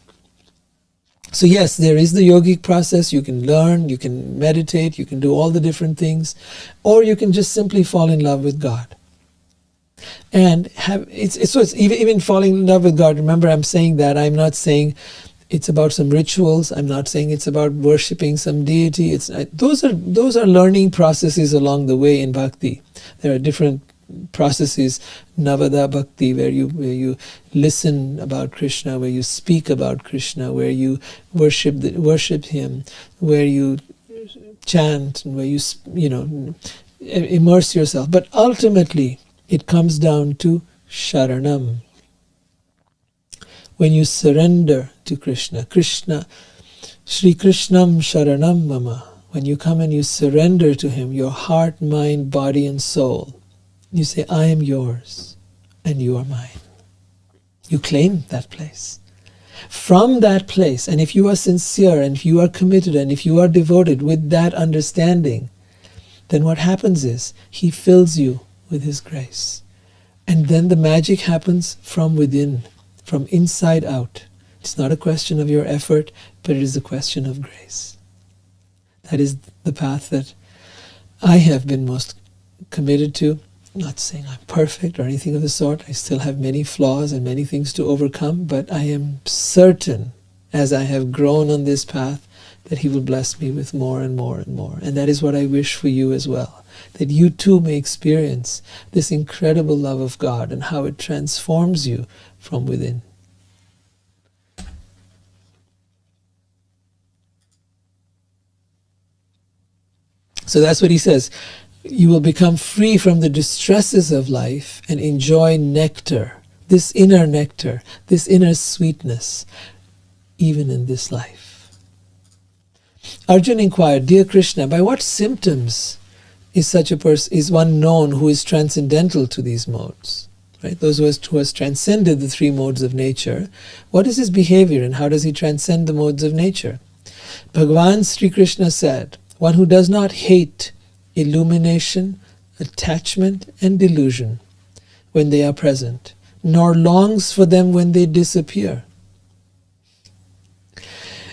So yes, there is the yogic process. You can learn, you can meditate, you can do all the different things, or you can just simply fall in love with God. And it's even falling in love with God. Remember, I'm saying that. I'm not saying it's about some rituals. I'm not saying it's about worshipping some deity. Those are learning processes along the way in bhakti. There are different processes, Navada Bhakti, where you listen about Krishna, where you speak about Krishna, where you worship him, where you chant, and where you immerse yourself. But ultimately, it comes down to Sharanam. When you surrender to Krishna, Shri Krishnam Sharanam Mama, when you come and you surrender to him, your heart, mind, body, and soul, you say, I am yours and you are mine. You claim that place. From that place, and if you are sincere, and if you are committed, and if you are devoted with that understanding, then what happens is, he fills you with his grace. And then the magic happens from within, from inside out. It's not a question of your effort, but it is a question of grace. That is the path that I have been most committed to. I'm not saying I'm perfect or anything of the sort. I still have many flaws and many things to overcome, but I am certain, as I have grown on this path, that he will bless me with more and more and more. And that is what I wish for you as well, that you too may experience this incredible love of God and how it transforms you from within. So that's what he says. You will become free from the distresses of life and enjoy nectar, this inner sweetness, even in this life. Arjuna inquired, Dear Krishna, by what symptoms is such a person, is one known who is transcendental to these modes? Right? Those who has transcended the three modes of nature. What is his behavior and how does he transcend the modes of nature? Bhagavan Sri Krishna said, one who does not hate illumination, attachment, and delusion when they are present, nor longs for them when they disappear.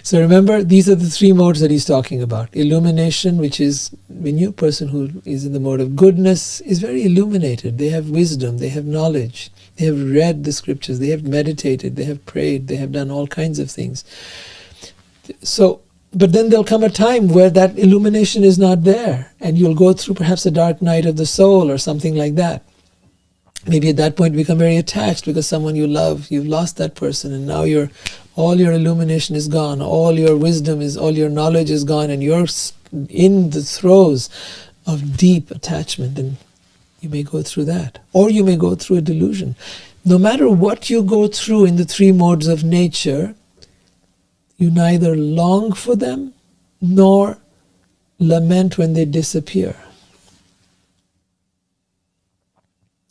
So remember, these are the three modes that he's talking about. Illumination, which is when a person who is in the mode of goodness is very illuminated. They have wisdom, they have knowledge, they have read the scriptures, they have meditated, they have prayed, they have done all kinds of things. But then there'll come a time where that illumination is not there, and you'll go through perhaps a dark night of the soul or something like that. Maybe at that point you become very attached because someone you love, you've lost that person, and now all your illumination is gone, all your wisdom all your knowledge is gone, and you're in the throes of deep attachment, and you may go through that. Or you may go through a delusion. No matter what you go through in the three modes of nature, You neither long for them nor lament when they disappear.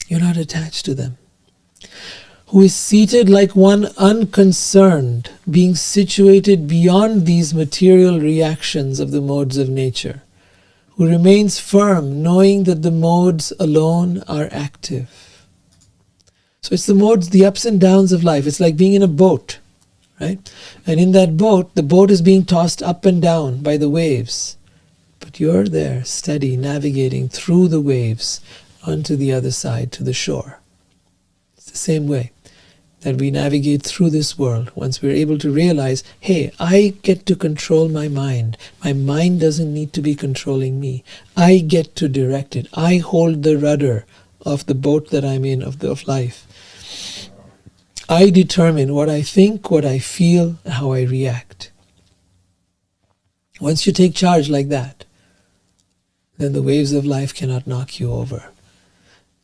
You're not attached to them. Who is seated like one unconcerned, being situated beyond these material reactions of the modes of nature, who remains firm, knowing that the modes alone are active. So it's the modes, the ups and downs of life. It's like being in a boat, right? And in that boat, the boat is being tossed up and down by the waves. But you're there, steady, navigating through the waves onto the other side, to the shore. It's the same way that we navigate through this world. Once we're able to realize, hey, I get to control my mind. My mind doesn't need to be controlling me. I get to direct it. I hold the rudder of the boat that I'm in, of life. I determine what I think, what I feel, how I react. Once you take charge like that, then the waves of life cannot knock you over.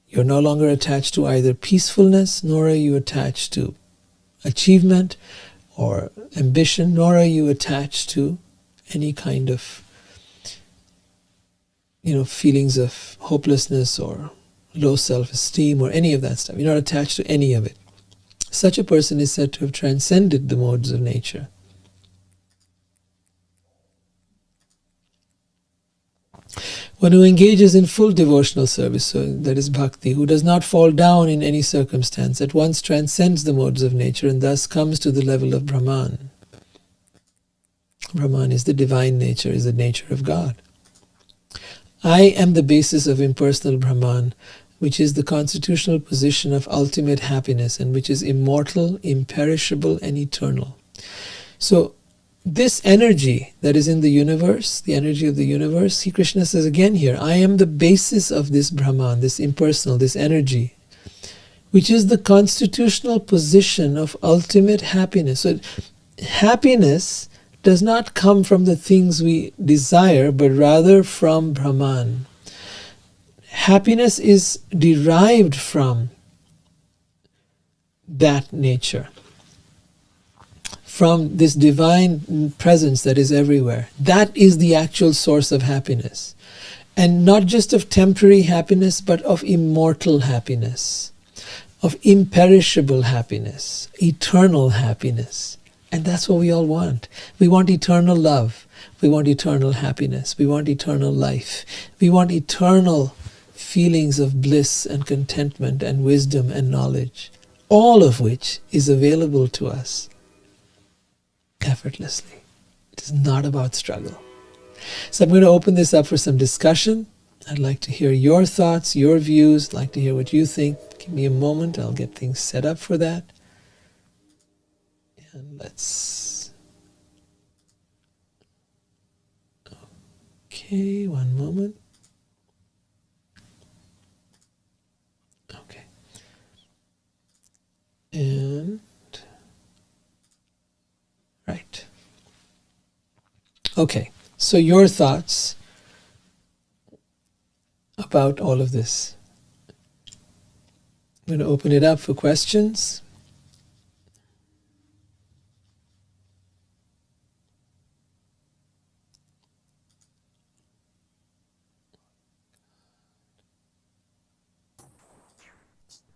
You're no longer attached to either peacefulness, nor are you attached to achievement or ambition, nor are you attached to any kind of, feelings of hopelessness or low self-esteem or any of that stuff. You're not attached to any of it. Such a person is said to have transcended the modes of nature. One who engages in full devotional service, so that is bhakti, who does not fall down in any circumstance, at once transcends the modes of nature and thus comes to the level of Brahman. Brahman is the divine nature, is the nature of God. I am the basis of impersonal Brahman, which is the constitutional position of ultimate happiness and which is immortal, imperishable, and eternal. So, this energy that is in the universe, the energy of the universe, Sri Krishna says again here, I am the basis of this Brahman, this impersonal, this energy, which is the constitutional position of ultimate happiness. So happiness does not come from the things we desire, but rather from Brahman. Happiness is derived from that nature, from this divine presence that is everywhere. That is the actual source of happiness. And not just of temporary happiness, but of immortal happiness, of imperishable happiness, eternal happiness. And that's what we all want. We want eternal love. We want eternal happiness. We want eternal life. We want eternal feelings of bliss and contentment and wisdom and knowledge, all of which is available to us effortlessly. It is not about struggle. So I'm going to open this up for some discussion. I'd like to hear your thoughts, your views. I'd like to hear what you think. Give me a moment. I'll get things set up for that. And let's... Okay, one moment. Okay. And... Right. Okay, so your thoughts about all of this. I'm going to open it up for questions.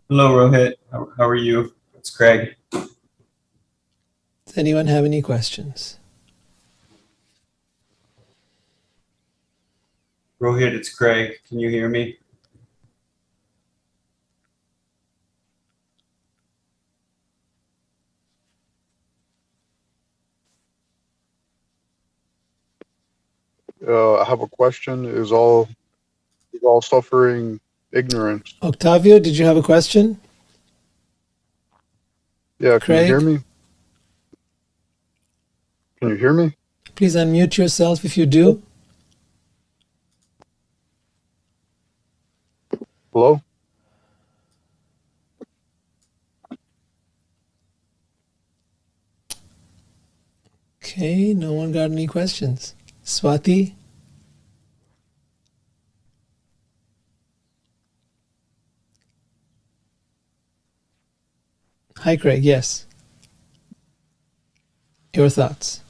Hello, Rohit. How are you? It's Craig. Does anyone have any questions? Rohit, it's Craig. Can you hear me? I have a question. Is all suffering ignorance? Octavio, did you have a question? Yeah, can you hear Craig? me? Can you hear me? Please unmute yourself if you do. Hello? Okay, no one got any questions. Swati? Hi, Craig. Yes. Your thoughts?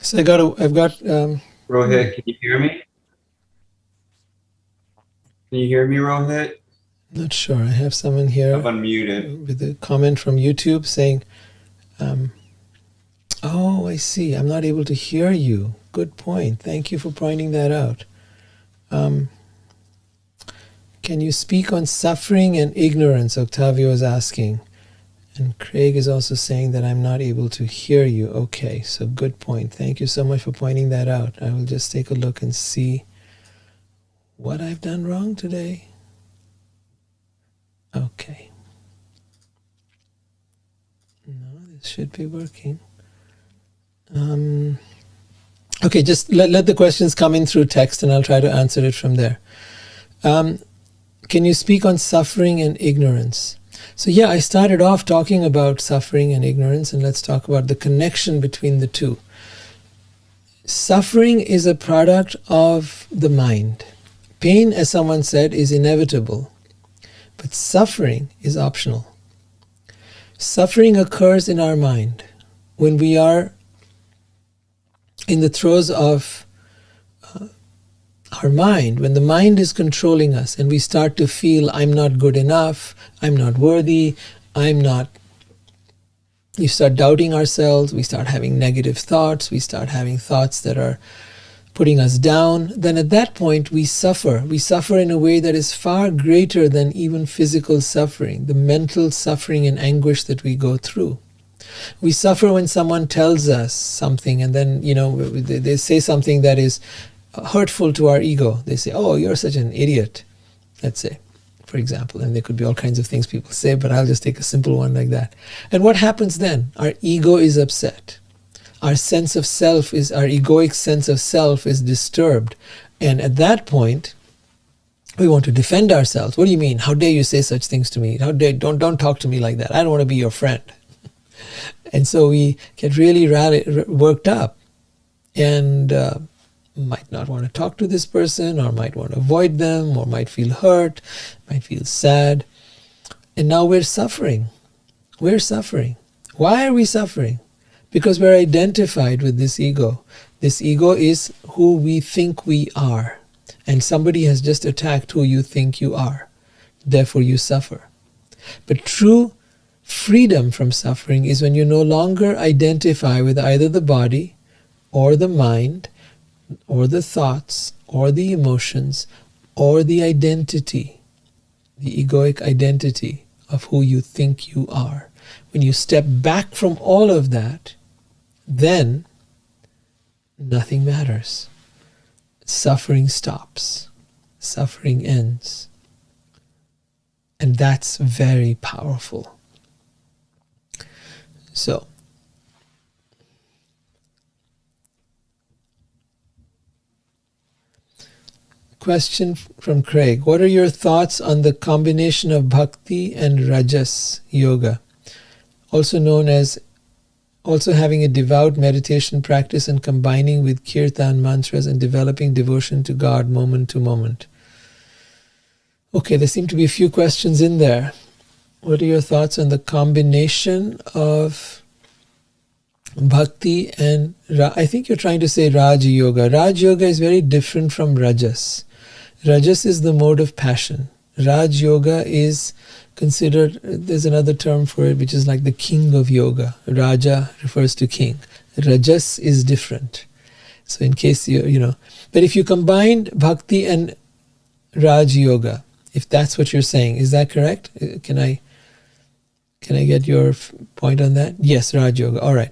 So I've got. Rohit, can you hear me? Can you hear me, Rohit? Not sure. I have someone here I'm unmuted. with a comment from YouTube saying, "Oh, I see. I'm not able to hear you. Good point. Thank you for pointing that out." Can you speak on suffering and ignorance? Octavio is asking. And Craig is also saying that I'm not able to hear you. Okay, so good point. Thank you so much for pointing that out. I will just take a look and see what I've done wrong today. Okay. No, this should be working. Okay, just let the questions come in through text and I'll try to answer it from there. Can you speak on suffering and ignorance? So yeah, I started off talking about suffering and ignorance, and let's talk about the connection between the two. Suffering is a product of the mind. Pain, as someone said, is inevitable, but suffering is optional. Suffering occurs in our mind when we are in the throes of our mind, when the mind is controlling us and we start to feel, I'm not good enough, I'm not worthy, you start doubting ourselves, we start having negative thoughts, we start having thoughts that are putting us down, then at that point we suffer. We suffer in a way that is far greater than even physical suffering, the mental suffering and anguish that we go through. We suffer when someone tells us something and then, they say something that is hurtful to our ego. They say, oh, you're such an idiot, let's say, for example. And there could be all kinds of things people say, but I'll just take a simple one like that. And what happens then? Our ego is upset. Our sense of self is, our egoic sense of self is disturbed. And at that point, we want to defend ourselves. What do you mean? How dare you say such things to me? How dare, don't talk to me like that. I don't want to be your friend. And so we get really worked up and might not want to talk to this person, or might want to avoid them, or might feel hurt, might feel sad. And now we're suffering. We're suffering. Why are we suffering? Because we're identified with this ego. This ego is who we think we are. And somebody has just attacked who you think you are. Therefore you suffer. But true freedom from suffering is when you no longer identify with either the body or the mind or the thoughts or the emotions or the identity, the egoic identity of who you think you are. When you step back from all of that, then nothing matters. Suffering stops. Suffering ends. And that's very powerful. So, question from Craig. What are your thoughts on the combination of Bhakti and Rajas yoga, also known as also having a devout meditation practice and combining with kirtan mantras and developing devotion to God moment to moment? Okay, there seem to be a few questions in there. What are your thoughts on the combination of Bhakti and I think you're trying to say Raj Yoga. Raj Yoga is very different from Rajas. Rajas is the mode of passion. Raj Yoga is considered, there's another term for it, which is like the king of yoga. Raja refers to king. Rajas is different. So in case but if you combined Bhakti and Raj Yoga, if that's what you're saying, is that correct? Can I get your point on that? Yes, Raj Yoga. All right.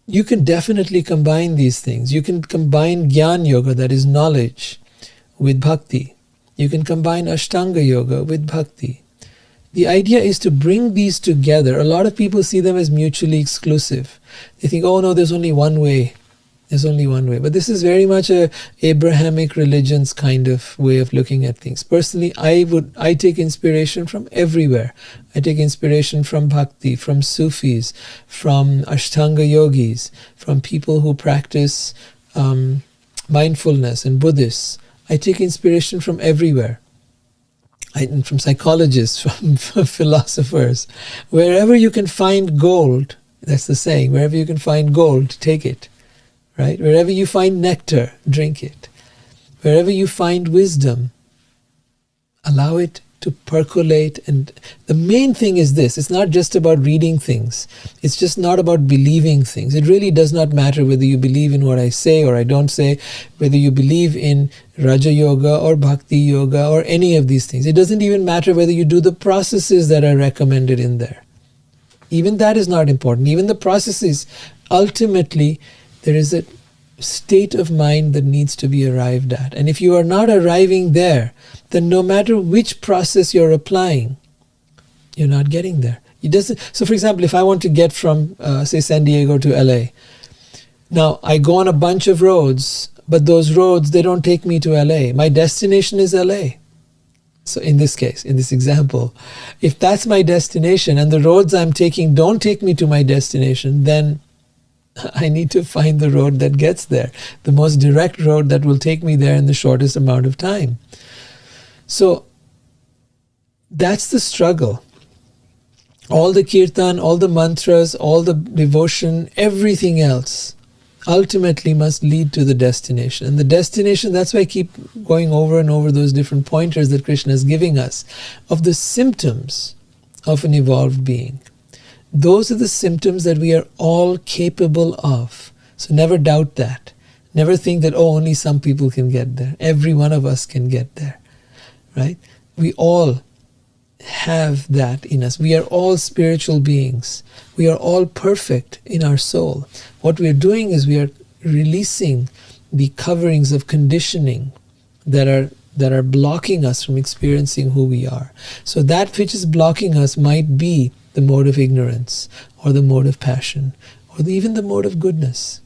You can definitely combine these things. You can combine Gyan Yoga, that is knowledge, with Bhakti. You can combine Ashtanga Yoga with Bhakti. The idea is to bring these together. A lot of people see them as mutually exclusive. They think, oh no, there's only one way. There's only one way. But this is very much a Abrahamic religions kind of way of looking at things. Personally, I take inspiration from everywhere. I take inspiration from Bhakti, from Sufis, from Ashtanga yogis, from people who practice mindfulness and Buddhists. I take inspiration from everywhere. from psychologists, from philosophers, wherever you can find gold, that's the saying, wherever you can find gold, take it, right? Wherever you find nectar, drink it. Wherever you find wisdom, allow it to percolate. And the main thing is this: it's not just about reading things. It's just not about believing things. It really does not matter whether you believe in what I say or I don't say, whether you believe in Raja Yoga or Bhakti Yoga or any of these things. It doesn't even matter whether you do the processes that are recommended in there. Even that is not important. Even the processes, ultimately, there is a state of mind that needs to be arrived at. And if you are not arriving there, then no matter which process you're applying, you're not getting there. It doesn't. So for example, if I want to get from, say, San Diego to LA, now I go on a bunch of roads, but those roads, they don't take me to LA. My destination is LA. So in this case, in this example, if that's my destination and the roads I'm taking don't take me to my destination, then I need to find the road that gets there, the most direct road that will take me there in the shortest amount of time. So that's the struggle. All the kirtan, all the mantras, all the devotion, everything else ultimately must lead to the destination. And the destination, that's why I keep going over and over those different pointers that Krishna is giving us of the symptoms of an evolved being. Those are the symptoms that we are all capable of. So never doubt that. Never think that, oh, only some people can get there. Every one of us can get there, right? We all have that in us. We are all spiritual beings. We are all perfect in our soul. What we are doing is we are releasing the coverings of conditioning that are blocking us from experiencing who we are. So that which is blocking us might be the mode of ignorance, or the mode of passion, or even the mode of goodness.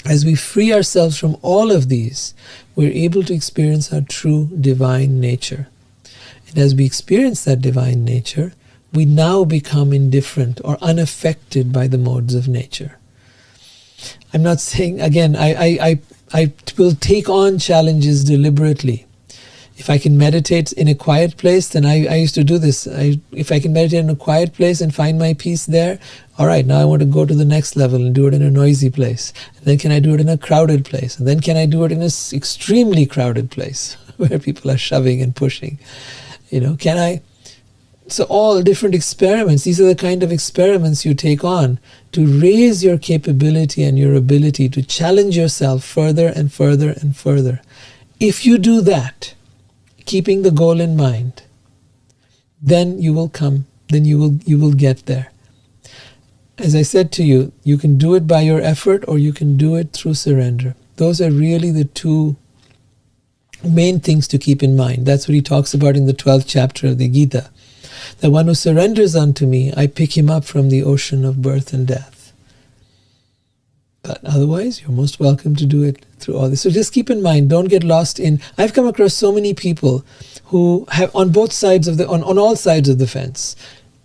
As we free ourselves from all of these, we're able to experience our true divine nature. And as we experience that divine nature, we now become indifferent or unaffected by the modes of nature. I'm not saying, again, I will take on challenges deliberately. If I can meditate in a quiet place, then I used to do this. If I can meditate in a quiet place and find my peace there, all right, now I want to go to the next level and do it in a noisy place. And then can I do it in a crowded place? And then can I do it in an extremely crowded place where people are shoving and pushing? Can I? So all different experiments, these are the kind of experiments you take on to raise your capability and your ability to challenge yourself further and further and further. If you do that, keeping the goal in mind, then you will come, then you will get there. As I said to you, you can do it by your effort or you can do it through surrender. Those are really the two main things to keep in mind. That's what he talks about in the 12th chapter of the Gita. The one who surrenders unto me, I pick him up from the ocean of birth and death. But otherwise, you're most welcome to do it through all this. So just keep in mind, don't get lost in... I've come across so many people who have, on both sides of on all sides of the fence,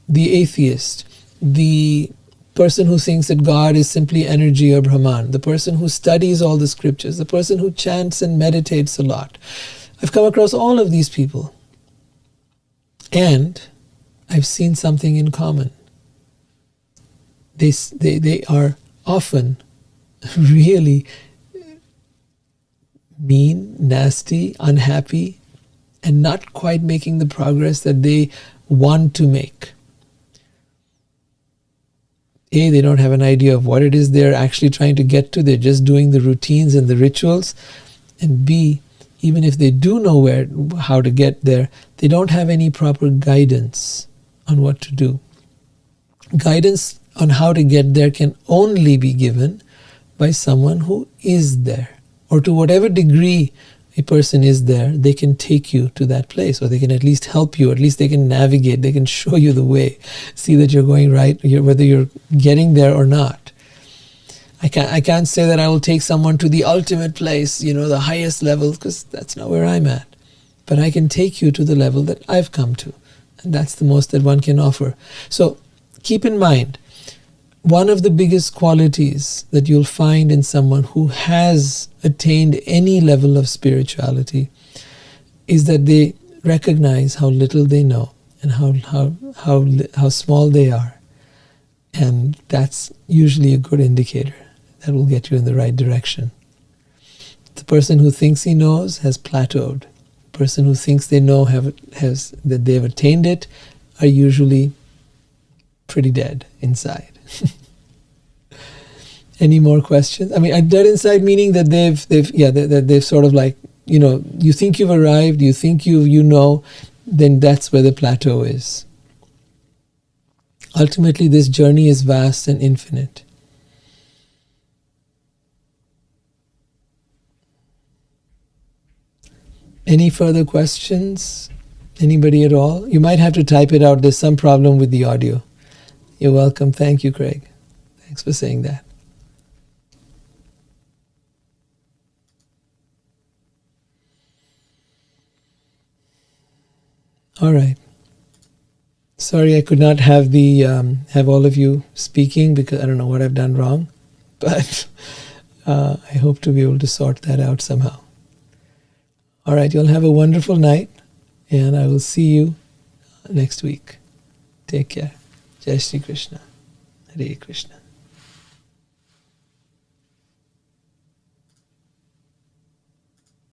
the atheist, the person who thinks that God is simply energy or Brahman, the person who studies all the scriptures, the person who chants and meditates a lot. I've come across all of these people. And I've seen something in common. They are often really mean, nasty, unhappy, and not quite making the progress that they want to make. A, they don't have an idea of what it is they're actually trying to get to. They're just doing the routines and the rituals. And B, even if they do know how to get there, they don't have any proper guidance on what to do. Guidance on how to get there can only be given by someone who is there, or to whatever degree a person is there, they can take you to that place, or they can at least help you, at least they can navigate, they can show you the way, see that you're going right, whether you're getting there or not. I can't say that I will take someone to the ultimate place, the highest level, because that's not where I'm at. But I can take you to the level that I've come to, and that's the most that one can offer. So keep in mind, one of the biggest qualities that you'll find in someone who has attained any level of spirituality is that they recognize how little they know and how small they are. And that's usually a good indicator that will get you in the right direction. The person who thinks he knows has plateaued. The person who thinks they know that they've attained it are usually pretty dead inside. Any more questions? I mean, dead inside meaning that they've sort of like, you think you've arrived, you think you know, then that's where the plateau is. Ultimately, this journey is vast and infinite. Any further questions? Anybody at all? You might have to type it out. There's some problem with the audio. You're welcome. Thank you, Craig. Thanks for saying that. All right. Sorry I could not have have all of you speaking because I don't know what I've done wrong, but I hope to be able to sort that out somehow. All right, you'll have a wonderful night, and I will see you next week. Take care. Jai Shri Krishna. Hare Krishna.